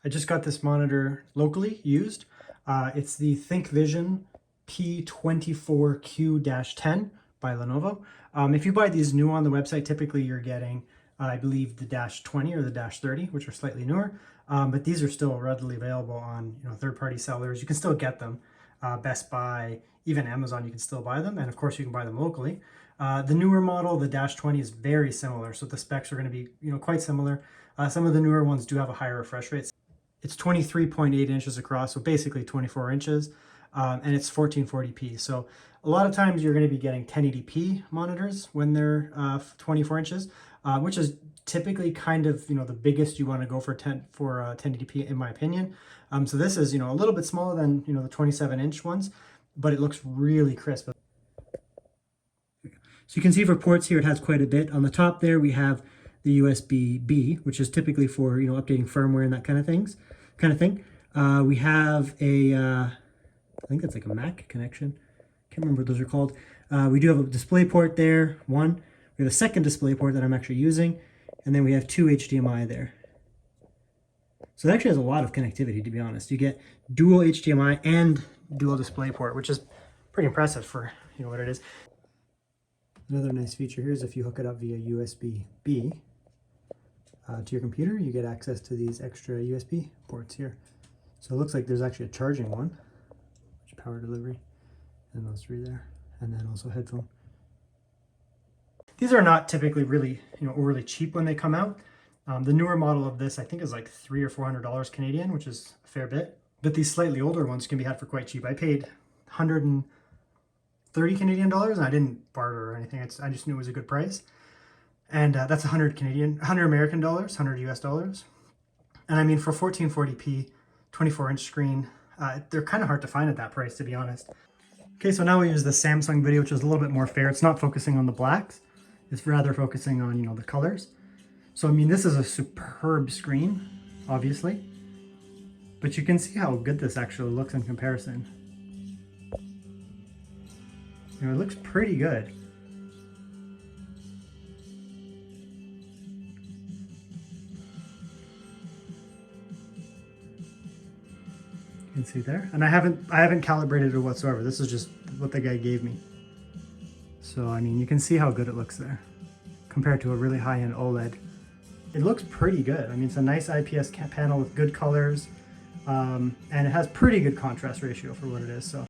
I just got this monitor locally used. It's the ThinkVision P24q-10 by Lenovo. If you buy these new on the website, typically you're getting, I believe, the Dash 20 or the Dash 30, which are slightly newer. But these are still readily available on third-party sellers. You can still get them. Best Buy, even Amazon, you can still buy them. And of course, you can buy them locally. The newer model, the Dash 20, is very similar. So the specs are going to be quite similar. Some of the newer ones do have a higher refresh rate. It's 23.8 inches across, so basically 24 inches, and it's 1440p. So a lot of times you're going to be getting 1080p monitors when they're 24 inches, which is typically kind of the biggest you want to go for 1080p in my opinion. So this is a little bit smaller than the 27-inch ones, but it looks really crisp. So you can see for ports here, it has quite a bit. On the top there, we have the USB-B, which is typically for updating firmware and that kind of thing. We have a, I think that's like a Mac connection. Can't remember what those are called. We do have a display port there, one. We have a second display port that I'm actually using, and then we have 2 HDMI there. So it actually has a lot of connectivity, to be honest. You get dual HDMI and dual display port, which is pretty impressive for what it is. Another nice feature here is if you hook it up via USB-B to your computer, you get access to these extra USB ports here. So it looks like there's actually a charging one, which power delivery, and those three there, and then also headphone. These are not typically really overly cheap when they come out. The newer model of this I think is like $300 or $400 Canadian, which is a fair bit. But these slightly older ones can be had for quite cheap. I paid 130 Canadian dollars, and I didn't barter or anything. I just knew it was a good price. And that's 100 American dollars, 100 US dollars. And I mean, for 1440p, 24-inch screen, they're kind of hard to find at that price, to be honest. Okay, so now we use the Samsung video, which is a little bit more fair. It's not focusing on the blacks. It's rather focusing on, the colors. So, I mean, this is a superb screen, obviously. But you can see how good this actually looks in comparison. It looks pretty good. You can see there, and I haven't calibrated it whatsoever. This is just what the guy gave me. So I mean, you can see how good it looks there compared to a really high-end OLED. It looks pretty good. I mean, it's a nice IPS panel with good colors, and it has pretty good contrast ratio for what it is. So